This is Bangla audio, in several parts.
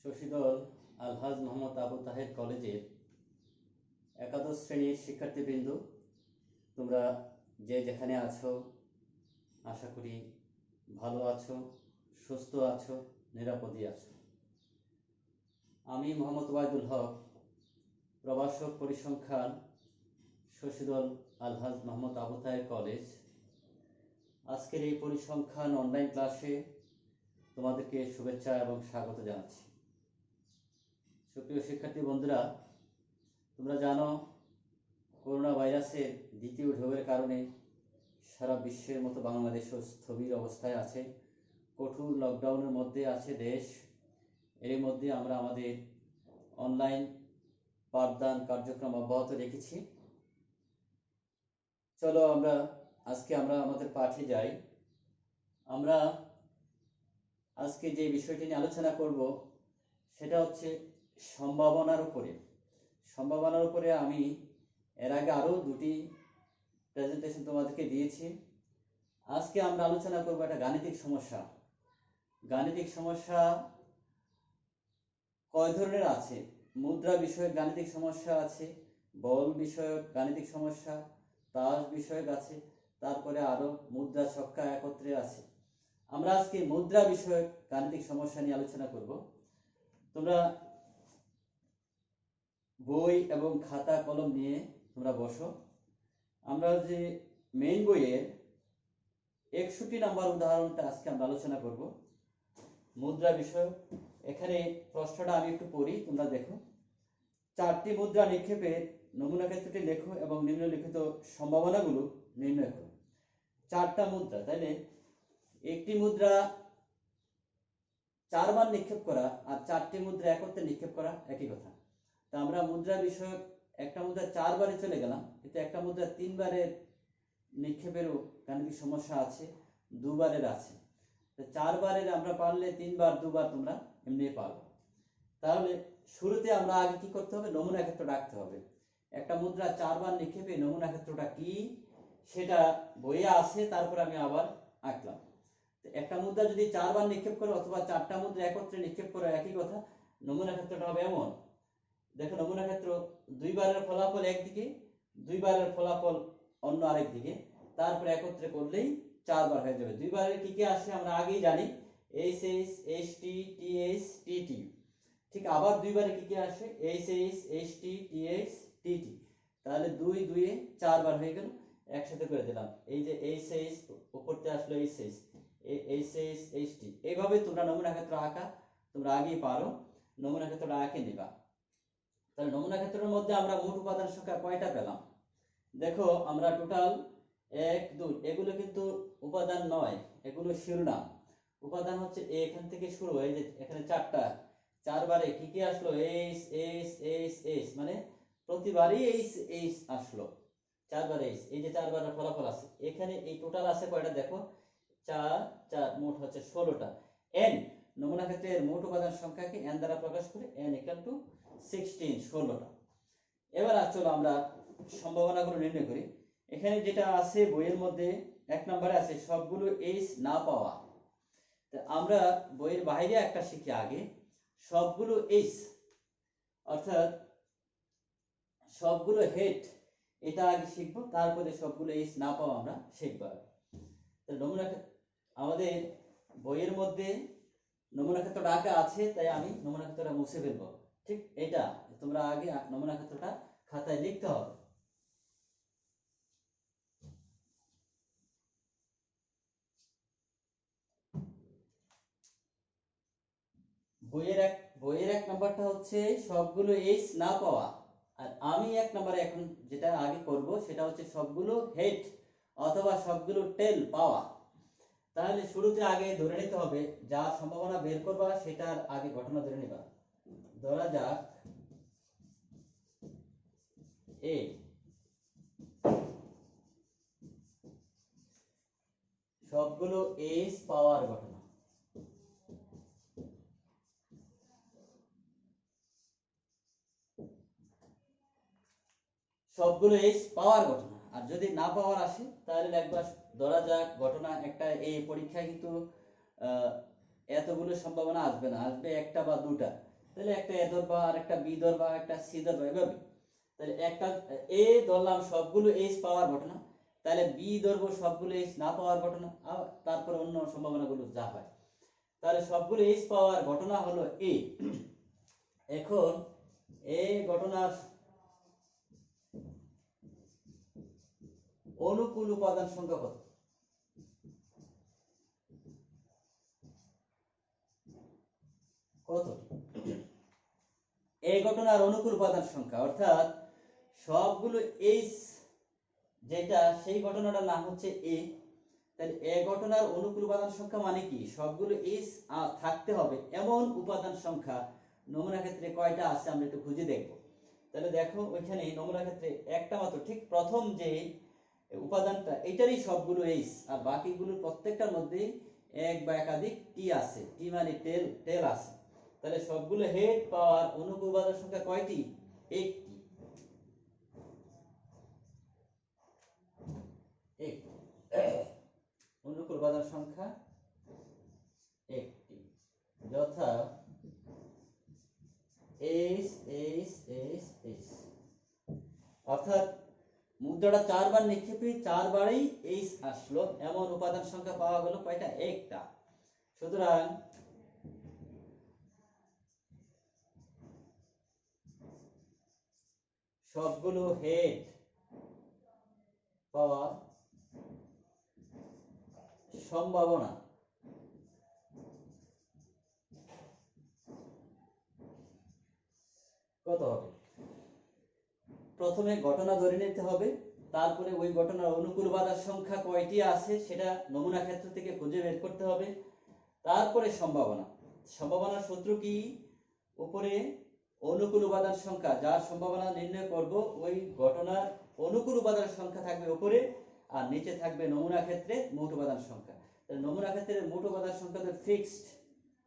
শশীদল আলহাজ মোহাম্মদ আবু তাহের কলেজের একাদশ শ্রেণীর শিক্ষার্থীবৃন্দ, তোমরা যে যেখানে আছো আশা করি ভালো আছো, সুস্থ আছো, নিরাপদে আছো। আমি মোহাম্মদ ওয়াইদুল হক, প্রভাষক পরিসংখ্যান, শশীদল আলহাজ মোহাম্মদ আবু তাহের কলেজ। আজকের এই পরিসংখ্যান অনলাইন ক্লাসে তোমাদেরকে শুভেচ্ছা এবং স্বাগত জানাচ্ছি। সুপ্রিয় শিক্ষার্থী বন্ধুরা, তোমরা জানো করোনা ভাইরাসের দ্বিতীয় ঢেউয়ের কারণে সারা বিশ্বের মতো বাংলাদেশও স্থবির অবস্থায় আছে। কঠোর লকডাউনের মধ্যে আছে দেশ। এর মধ্যে আমরা আমাদের অনলাইন পাঠদান কার্যক্রম অব্যাহত রেখেছি। চলো আজকে আমরা আমাদের পাঠে যাই। আমরা আজকে যে বিষয়টি নিয়ে আলোচনা করব সেটা হচ্ছে সম্ভাবনার উপরে। আমি এর আগে আরও দুটি প্রেজেন্টেশন তোমাদেরকে দিয়েছি। আজকে আমরা আলোচনা করব একটা গাণিতিক সমস্যা কয় ধরনের আছে। মুদ্রা বিষয়ক গাণিতিক সমস্যা আছে, বল বিষয়ক গাণিতিক সমস্যা, তাস বিষয়ক আছে, তারপরে আরো মুদ্রা ছক্কা একত্রে আছে। আমরা আজকে মুদ্রা বিষয়ক গাণিতিক সমস্যা নিয়ে আলোচনা করব। তোমরা বই এবং খাতা কলম নিয়ে তোমরা বসো। আমরা যে মেইন বইয়ের 61 নম্বর উদাহরণটা আজকে আমরা আলোচনা করব, মুদ্রা বিষয়। এখানে প্রশ্নটা আমি একটু পড়ি, তোমরা দেখো। 4টি মুদ্রা নিক্ষেপের নমুনা ক্ষেত্রটি লেখো এবং নিম্নলিখিত সম্ভাবনাগুলো নির্ণয় করো। 4টা মুদ্রা, তাইলে একটি মুদ্রা 4 বার নিক্ষেপ করা আর 4টি মুদ্রা একত্রে নিক্ষেপ করা একই কথা। তা আমরা মুদ্রা বিষয়ক একটা মুদ্রা 4 বারে চলে গেলাম, কিন্তু একটা মুদ্রা 3 বারের নিক্ষেপেরও গাণিতিক সমস্যা আছে, 2 বারের আছে। 4 বারের আমরা পারলে 3 বার 2 বার তোমরা এমনি পারো। তাহলে শুরুতে আমরা আগে কি করতে হবে, নমুনা ক্ষেত্র রাখতে হবে। একটা মুদ্রা 4 বার নিক্ষেপে নমুনা ক্ষেত্রটা কি সেটা বইয়ে আছে, তারপর আমি আবার আঁকলাম। একটা মুদ্রা যদি 4 বার নিক্ষেপ করো অথবা 4টা মুদ্রা একত্রে নিক্ষেপ করো একই কথা। নমুনা ক্ষেত্রটা হবে এমন, দেখো নমুনা ক্ষেত্র 2 বারের ফলাফল একদিকে, 2 বারের ফলাফল অন্য আরেক দিকে, তারপর একত্রে করলেই 4 বার হয়ে যাবে। 2 বারের কি কি আসে আমরা আগেই জানি, H H, H T, T H, T T. ঠিক আবার 2 বারে কি কি আসে, H H, H T, T H, T T. তাহলে 2 2 এ 4 বার হয়ে গেল, একসাথে করে দিলাম। এই যে এইচ এইচ উপরতে আসলো H H, H H, H টি। এইভাবে তোমরা নমুনা ক্ষেত্র আঁকা তোমরা আগেই পারো, নমুনা ক্ষেত্রটা আঁকে নিবা। তাহলে নমুনা ক্ষেত্রের মধ্যে আমরা মোট উপাদান সংখ্যা কয়টা পেলাম দেখো। আমরা টোটাল 1 2, এগুলো কিন্তু উপাদান নয়, এগুলো শিরোনাম। উপাদান হচ্ছে এখান থেকে শুরু, এই যে এখানে 4টা, 4 বারে কি কি আসলো, এইচ এইচ, এইচ এইচ, মানে প্রতিবারই এইচ এইচ আসলো, 4 বার এইচ। এই যে 4 বারের ফলাফল আছে এখানে। এই টোটাল আছে কয়টা দেখো, 4 4, মোট হচ্ছে 16টা। n নমুনা ক্ষেত্রের মোট উপাদান সংখ্যাকে n দ্বারা প্রকাশ করে n = 16, 16টা। এবার চলো আমরা সম্ভাবনাগুলো নির্ণয় করি। এখানে যেটা আছে বইয়ের মধ্যে 1 নম্বরে আছে সবগুলো এইচ না পাওয়া। আমরা বইয়ের বাইরে একটা শিখি আগে, সবগুলো এইচ অর্থাৎ সবগুলো হেড, এটা আগে শিখবো, তারপরে সবগুলো এইচ না পাওয়া আমরা শিখবো। নমুনা আমাদের বইয়ের মধ্যে নমুনা ক্ষেত্রটা আঁকা আছে, তাই আমি নমুনা ক্ষেত্রটা মুছে ফেলবো। ঠিক এটা তোমরা আগে নমুনা ক্ষেত্রটা খাতায় লিখতে হবে। বইয়ের এক নাম্বারটা হচ্ছে সবগুলো এইচ না পাওয়া, আর আমি 1 নম্বরে এখন যেটা আগে করব সেটা হচ্ছে সবগুলো হেড অথবা সবগুলো টেল পাওয়া। তাহলে শুরুতে আগে ধরে নিতে হবে, যা সম্ভাবনা বের করবা সেটার আগে ঘটনা ধরে নিবা। ধরা যাক এ, সবগুলো এইচ পাওয়ার ঘটনা। সবগুলো এইচ পাওয়ার ঘটনা, আর যদি না পাওয়ার আসে তাহলে একবার ধরা যাক ঘটনা একটা। এই পরীক্ষায় কিন্তু এতগুলো সম্ভাবনা আসবে না, আসবে একটা বা দুটা। তাহলে একটা এ ধরবা, আর একটা বি ধরবা, একটা সি ধরবা, এভাবে। তাহলে একটা এ ধরলাম সবগুলো এইচ পাওয়ার ঘটনা, তাহলে বি ধরবো সবগুলো এইচ না পাওয়ার ঘটনা, তারপর অন্য সম্ভাবনাগুলো যা হয়। তাহলে সবগুলো এইচ পাওয়ার ঘটনা হলো এ। এখন এ ঘটনার অনুকূল উপাদান সংখ্যা কত? কত? এই ঘটনার অনুকূল উপাদান সংখ্যা, অর্থাৎ সবগুলো এইচ যেটা, সেই ঘটনাটার নাম হচ্ছে এ। তাহলে এ ঘটনার অনুকূল উপাদান সংখ্যা মানে কি? সবগুলো এইচ থাকতে হবে এমন উপাদান সংখ্যা নমুনা ক্ষেত্রে কয়টা আছে আমরা একটু খুঁজে দেখব। তাহলে দেখো ওইখানে নমুনা ক্ষেত্রে একটা মাত্র, ঠিক প্রথম যে উপাদানটা এটারই সবগুলো এইচ, আর বাকিগুলোর প্রত্যেকটার মধ্যে এক বা একাধিক টি আছে, টি মানে টেল আছে। তাহলে সবগুলো হেড পাওয়ার অনুকূল উপাদান সংখ্যা কয়টি? একটি। অনুকূল উপাদান সংখ্যা একটি, যথা এইচ এইচ এইচ এইচ। অর্থাৎ মুদ্রাটা চারবার নিক্ষেপে চারবারই এইচ আসলো এমন উপাদান সংখ্যা পাওয়া গেল কয়টা? একটা। সুতরাং সবগুলো হেড পাওয়ার সম্ভাবনা কত হবে? প্রথমে ঘটনা ধরে নিতে হবে, তারপরে ওই ঘটনার অনুকূল উপাদান সংখ্যা কয়টি আছে সেটা নমুনা ক্ষেত্র থেকে খুঁজে বের করতে হবে। তারপরে সম্ভাবনা। সম্ভাবনার সূত্র কি? উপরে অনুকূল উপাদান সংখ্যা, যার সম্ভাবনা নির্ণয় করব, ওই ঘটনার অনুকূল উপাদান সংখ্যা থাকবে উপরে, আর নিচে থাকবে নমুনা ক্ষেত্রে মোট উপাদান সংখ্যা। তাহলে নমুনা ক্ষেত্রের মোট উপাদান সংখ্যা তো ফিক্সড,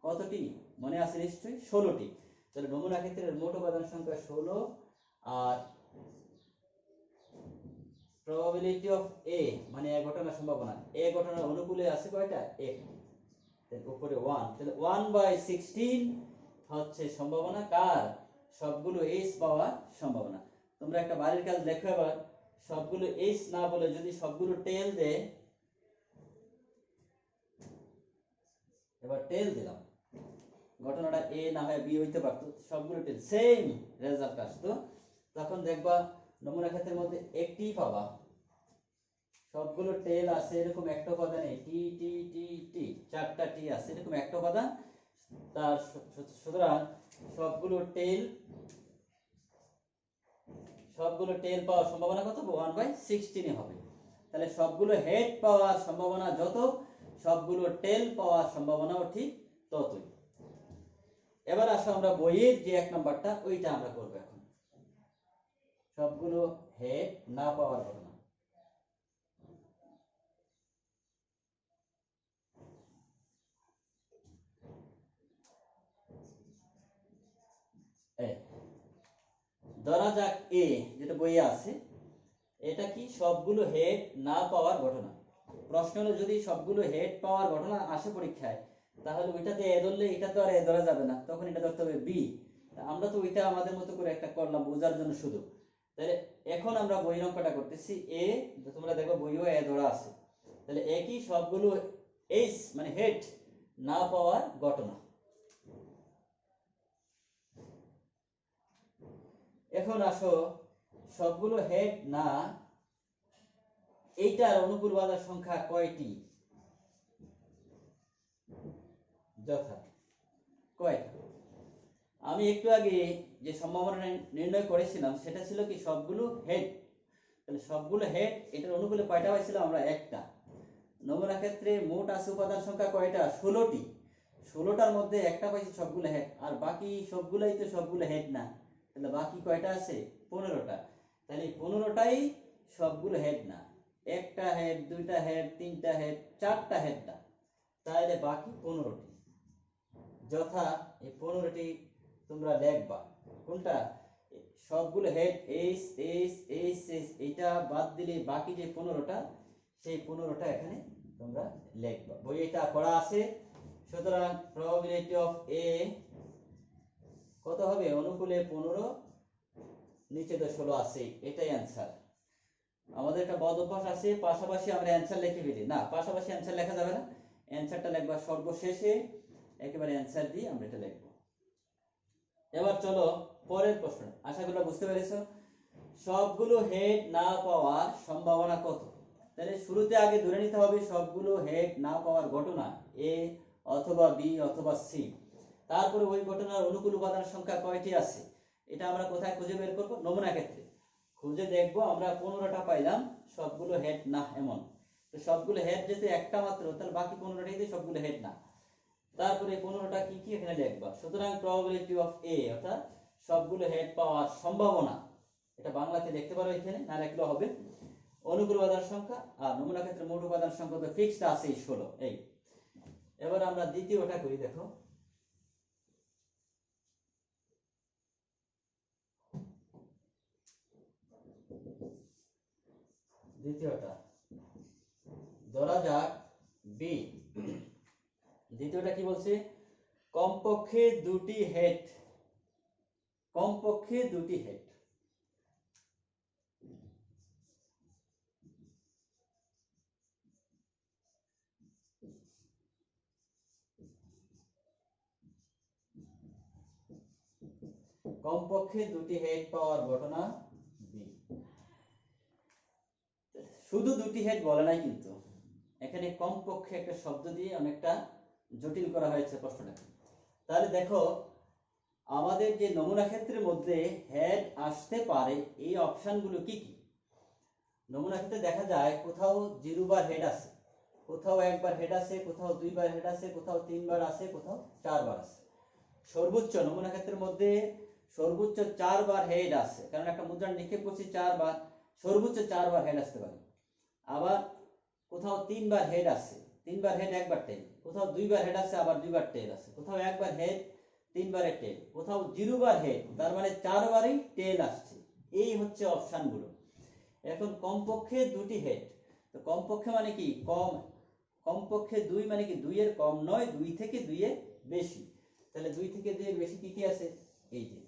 কতটি মনে আছে নিশ্চয়ই? 16টি। তাহলে নমুনা ক্ষেত্রের মোট উপাদান সংখ্যা 16, আর প্রবাবিলিটি অফ এ মানে এ ঘটনার সম্ভাবনা, এ ঘটনার অনুকূলে আছে কয়টা? একটি। তাহলে উপরে 1, তাহলে 1/16 হচ্ছে সম্ভাবনা কার? সবগুলো এইচ পাওয়ার সম্ভাবনা। তোমরা একটা বাড়ির কাজ দেখো এবার, সবগুলো এইচ না বলে যদি সবগুলো টেল দেয়, এবার টেল দিলাম, ঘটনাটা এ না হয় বি হইতে পারতো, সবগুলো টেল, সেম রেজাল্ট আসতো। তখন দেখবা নমুনা ক্ষেত্রের মধ্যে একটি পাবা, সবগুলো টেল আছে এরকম একটা উপাদান নেই, টি টি টি টি, চারটা টি আছে এরকম একটা উপাদান। তার সুতরাং সবগুলো টেল পাওয়ার সম্ভাবনা কত? 1/16 হবে। তাহলে সবগুলো হেড পাওয়ার সম্ভাবনা যত, সবগুলো টেল পাওয়ার সম্ভাবনাও ঠিক ততই। এবার আসো আমরা বইয়ের যে 1 নাম্বারটা, ওইটা আমরা করব এখন। সবগুলো হেড না পাওয়ার ঘটনা। ধরা যাক এ, যেটা বইয়ে আছে, এটা কি? সবগুলো হেড না পাওয়ার ঘটনা। প্রশ্ন হলো যদি সবগুলো হেড পাওয়ার ঘটনা আসে পরীক্ষায়, তাহলে ওইটাতে এ ধরলে এটা তো আর এ ধরা যাবে না, তখন এটা ধরতে হবে বি। আমরা তো ওইটা আমাদের মতো করে একটা করলাম বোঝার জন্য শুধু। তাহলে এখন আমরা বই অঙ্কটা করতেছি এ, তোমরা দেখো বইও এ ধরা আছে। তাহলে এ কি? সবগুলো এইচ মানে হেড না পাওয়ার ঘটনা। এখন আসো সবগুলো হেড না, এইটার অনুকূল উপাদান সংখ্যা কয়টি? যথা কয়টা? আমি একটু আগে যে সম্ভাবনা নির্ণয় করেছিলাম সেটা ছিল কি? সবগুলো হেড। তাহলে সবগুলো হেড, এটার অনুকূলে কয়টা পাইছিলাম আমরা? একটা। নমুনা ক্ষেত্রে মোট আছে উপাদান সংখ্যা কয়টা? 16টি। 16টার মধ্যে একটা পাইছি সবগুলো হেড, আর বাকি সবগুলাই তো সবগুলো হেড না। তাহলে বাকি কয়টা আছে? 15টা। তাহলে 15টাই সবগুলো হেড না, একটা হেড, দুইটা হেড, তিনটা হেড, চারটা হেড না, তাহলে বাকি 15টি। যথা এই 15টি তোমরা লিখবা। কোনটা? সবগুলো head H H H H, এটা বাদ দিলে বাকি যে 15টা, সেই 15টা এখানে তোমরা লিখবা। বই এটা পড়া আছে। সুতরাং প্রবাবিলিটি অফ এ কত হবে? অনুকূলে 15, নিচে তো 16 আছে, এটাই অ্যান্সার। আমাদের একটা বদ অভ্যাস আছে, পাশাপাশি আমরা অ্যান্সার লিখে ফেলি। না, পাশাপাশি অ্যান্সার লেখা যাবে না, অ্যান্সারটা লিখবা সর্বশেষে, একেবারে অ্যান্সার দিয়ে আমরা এটা লিখব। এবার চলো পরের প্রশ্ন। আশা করি বুঝতে পেরেছো। সবগুলো হেড না পাওয়ার সম্ভাবনা কত? তাহলে শুরুতে আগে ধরে নিতে হবে সবগুলো হেড না পাওয়ার ঘটনা এ অথবা বি অথবা সি। তারপরে ওই ঘটনার অনুকূল উপাদান সংখ্যা কয়টি আছে, এটা আমরা কোথায় খুঁজে বের করব? নমুনা ক্ষেত্রে খুঁজে দেখবো। আমরা 15টা পাইলাম, সবগুলো হেড না এমন। তো সবগুলো হেড যেহেতু একটা মাত্র, তাহলে বাকি 15টাই সবগুলো হেড না। তারপরে 15টা কি কি এখানে লিখবা। সুতরাং প্রবাবিলিটি অফ এ, অর্থাৎ সবগুলো হেড পাওয়ার সম্ভাবনা, এটা বাংলাতে দেখতে পারো, এখানে না লিখলেও হবে। অনুকূল উপাদান সংখ্যা আর নমুনা ক্ষেত্রে মোট উপাদান সংখ্যা তো ফিক্সড আছে 16। এই এবার আমরা দ্বিতীয়টা করি, দেখো। দ্বিতীয়টা ধরা যাক বি। দ্বিতীয়টা কি বলছে? কমপক্ষে দুটি হেড, কমপক্ষে দুটি হেড। কমপক্ষে দুটি হেড পাওয়ার ঘটনা বি। শুধু দুটি হেড বলে নাই কিন্তু, এখানে কমপক্ষে একটা শব্দ দিয়ে অনেকটা জটিল করা হয়েছে প্রশ্নটাকে। তাহলে দেখো, আমাদের যে নমুনা ক্ষেত্রের মধ্যে হেড আসতে পারে এই অপশনগুলো কি কি? নমুনা ক্ষেত্রে দেখা যায় কোথাও 0 বার হেড আছে, কোথাও 1 বার হেড আছে, কোথাও 2 বার হেড আছে, কোথাও 3 বার আছে, কোথাও 4 বার আছে। সর্বোচ্চ নমুনা ক্ষেত্রের মধ্যে সর্বোচ্চ 4 বার হেড আছে, কারণ একটা মুদ্রা নিক্ষেপ করছি 4 বার, সর্বোচ্চ 4 বার হেড আসতে পারে। আবার কোথাও 3 বার হেড আছে, 3 বার হেড 1 বার টেল, কোথাও 2 বার হেড আছে, আবার 2 বার টেল আছে, কোথাও 1 বার হেড 3 বারের টেল, কোথাও 0 বার হেড, তার মানে 4 বারই টেল আসছে। এই হচ্ছে অপশনগুলো। এখন কমপক্ষে দুটি হেড, তো কমপক্ষে মানে কি? কমপক্ষে 2 মানে কি 2 এর কম নয়, 2 থেকে 2 এর বেশি। তাহলে 2 থেকে 2 এর বেশি কি কি আছে? এই যে,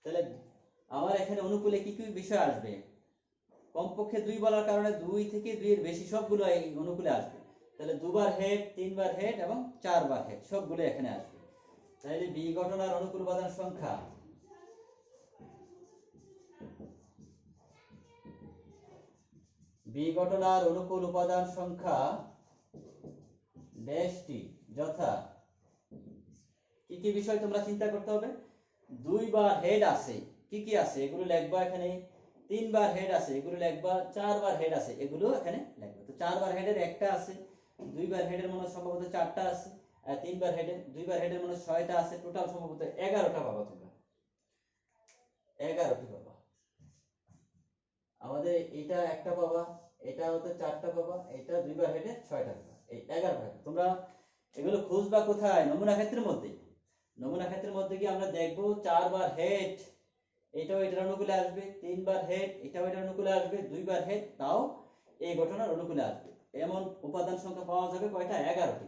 তাহলে আমার এখানে অনুকূলে কি কি বিষয় আসবে? কমপক্ষে 2 বলার কারণে 2 থেকে 2 এর বেশি সবগুলো এই অনুকূলে আসবে। তাহলে 2 বার হেড, 3 বার হেড এবং 4 বার হেড সবগুলো এখানে আসবে। তাহলে বি ঘটনার অনুকূল উপাদান সংখ্যা বি ঘটনার অনুকূল উপাদান সংখ্যা ড্যাশটি যথা, কি কি বিষয় তোমরা চিন্তা করতে হবে? 2 বার হেড আছে, কি কি আছে এগুলো লিখবা এখানে। 3 বার হেড আছে, এগুলো লিখবা। 4 বার হেড আছে, এগুলো এখানে লিখবা। তো 4 বার হেডের একটা আছে, 2 বার হেডের মনে সম্ভবত 4টা আছে, আর 3 বার হেডের 2 বার হেডের মনে 6টা আছে। টোটাল সম্ভবত 11টা পাবা তোমরা, 11টি পাবা। আমাদের এটা একটা পাবা, এটা হতে 4টা পাবা, এটা 2 বার হেডে 6টা পাবা, এই 11টা। তোমরা এগুলো খুঁজবা কোথায়? নমুনা ক্ষেত্রের মধ্যে। নমুনা ক্ষেত্রের মধ্যে কি আমরা দেখবো 4 বার হেড, এটাও এটার অনুকূলে আসবে, 3 বার হেড, এটাও এটার অনুকূলে আসবে, 2 বার হেড, তাও এই ঘটনার অনুকূলে আসবে। এমন উপাদান সংখ্যা পাওয়া যাবে কয়টা? 11টি।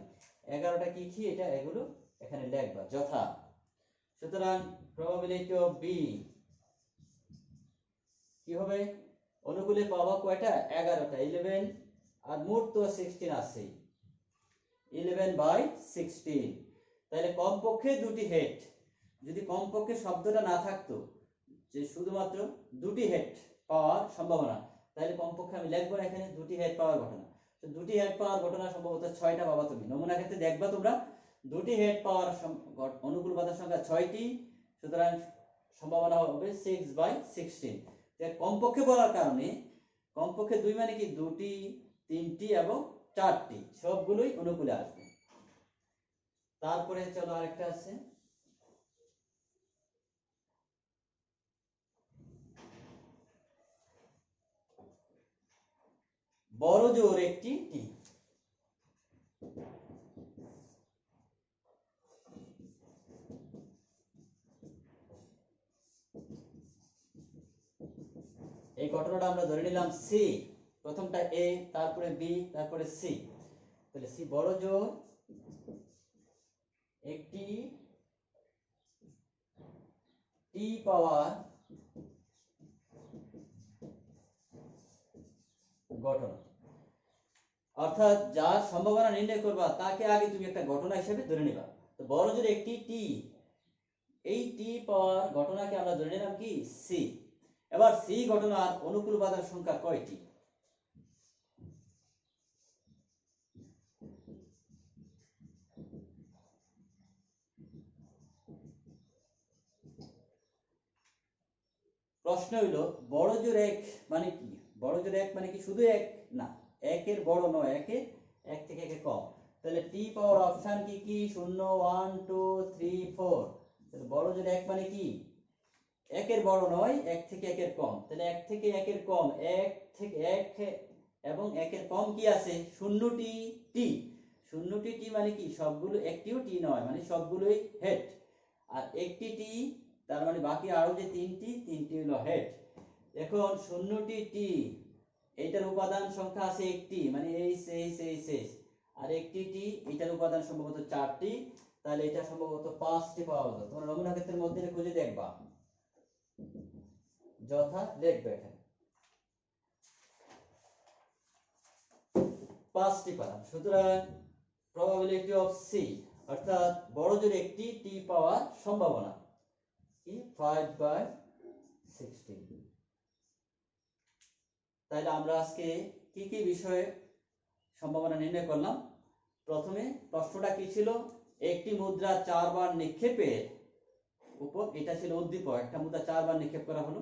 11টা কি কি এটা এগুলো এখানে লিখবা যথা। সুতরাং প্রবাবিলিটি অফ বি কি হবে? অনুকূলে পাওয়া কয়টা? 11টা, 11, আর মোট তো 16 আছে, 11/16। তাহলে কমপক্ষে দুটি হেড, যদি কমপক্ষে শব্দটা না থাকতো, যে শুধুমাত্র দুটি হেড পাওয়ার সম্ভাবনা, তাহলে কমপক্ষে আমি লিখবো এখানে দুটি হেড পাওয়ার ঘটনা। তো দুটি হেড পাওয়ার ঘটনা সম্ভবত 6টা পাবা তুমি। নমুনা ক্ষেত্রে দেখবা তোমরা দুটি হেড পাওয়ার অনুকূল উপাদান সংখ্যা 6টি, সুতরাং সম্ভাবনা হবে 6/16। কমপক্ষে বলার কারণে কমপক্ষে 2 মানে কি 2টি, 3টি এবং 4টি সবগুলোই অনুকূলে আসবে। তারপরে চলো আরেকটা আছে, বড় জোর একটি টি। এই ঘটনাটা আমরা ধরে নিলাম সি, প্রথমটা এ, তারপরে বি, তারপরে সি। তাহলে সি বড় জোর একটি টি পাওয়ার ঘটনা, অর্থাৎ যার সম্ভাবনা নির্ণয় করবা তাকে আগে তুমি একটা ঘটনা হিসেবে ধরে নিবা। তো বড় জোর একটি টি, এই টি পাওয়ার ঘটনাকে আমরা ধরে নিলাম কি সি। এবার সি ঘটনার অনুকূল উপাদান সংখ্যা কয়টি? প্রশ্ন হইল বড় জোর এক মানে কি? বড় জোর এক মানে কি শুধু এক না, একের বড় নয়, এক থেকে একে কম। তাহলে টি পাওয়ার অপশন কি কি? 0 1 2 3 4। তাহলে বড় জোর এক মানে কি একের বড় নয়, এক থেকে একের কম। তাহলে এক থেকে একের কম, এক থেকে এক এবং একের কম কি আছে? শূন্যটি টি। শূন্যটি টি মানে কি সবগুলো, একটিও টি নয় মানে সবগুলোই হেড। আর একটি টি তার মানে বাকি আরো যে তিনটি হলো হেড। এখন শূন্যটি টি, এইটার উপাদান সংখ্যা আছে একটি মানে এই আর একটি টি, এটার উপাদান সম্ভবত 4টি, তাহলে এটা সম্ভবত 5টি পাওয়া যাবে। তোমরা নমুনা ক্ষেত্রের মধ্যে খুঁজে দেখবা, যথা দেখবে এখানে 5টি পালাম। সুতরাং প্রবাবিলিটি অফ সি অর্থাৎ বড় জোর একটি টি পাওয়ার সম্ভাবনা কি 5/16। তাহলে আমরা আজকে কি কি বিষয়ে সম্ভাবনা নির্ণয় করলাম? প্রথমে প্রশ্নটা কি ছিল? একটি মুদ্রা 4 বার নিক্ষেপের উপর, এটা ছিল উদ্দীপক, একটা মুদ্রা 4 বার নিক্ষেপ করা হলো।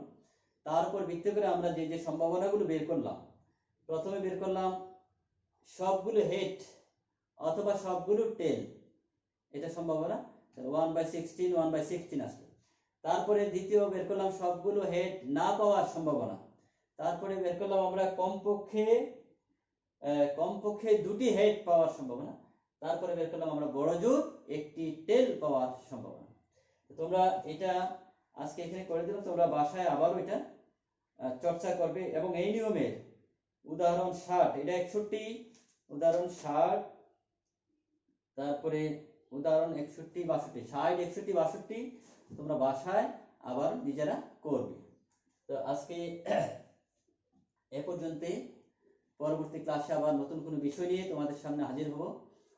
তার উপর ভিত্তি করে আমরা যে যে সম্ভাবনাগুলো বের করলাম, প্রথমে বের করলাম সবগুলো হেড অথবা সবগুলো টেল, এটা সম্ভাবনা 1/16 1/16 আসবে। তারপরে দ্বিতীয় বের করলাম সবগুলো হেড না পাওয়ার সম্ভাবনা। তারপরে বের করলাম আমরা কমপক্ষে দুটি হেড পাওয়ার সম্ভাবনা। তারপরে বের করলাম আমরা বড় জোর একটি টেল পাওয়ার সম্ভাবনা। তোমরা এটা আজকে এখানে করে দিলাম, তোমরা বাসায় আবারও এটা চর্চা করবে। এবং এই নিয়মের উদাহরণ 60, এটা 61, উদাহরণ 60, তারপরে উদাহরণ 61 62, 60 61 62 তোমরা বাসায় আবার নিজেরা করবে। তো আজকে এ পর্যন্ত। পরবর্তী ক্লাসে আবার নতুন কোনো বিষয় নিয়ে তোমাদের সামনে হাজির হব।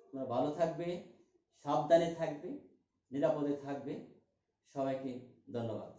তোমরা ভালো থাকবে, সাবধানে থাকবে, নিরাপদে থাকবে। সবাইকে ধন্যবাদ।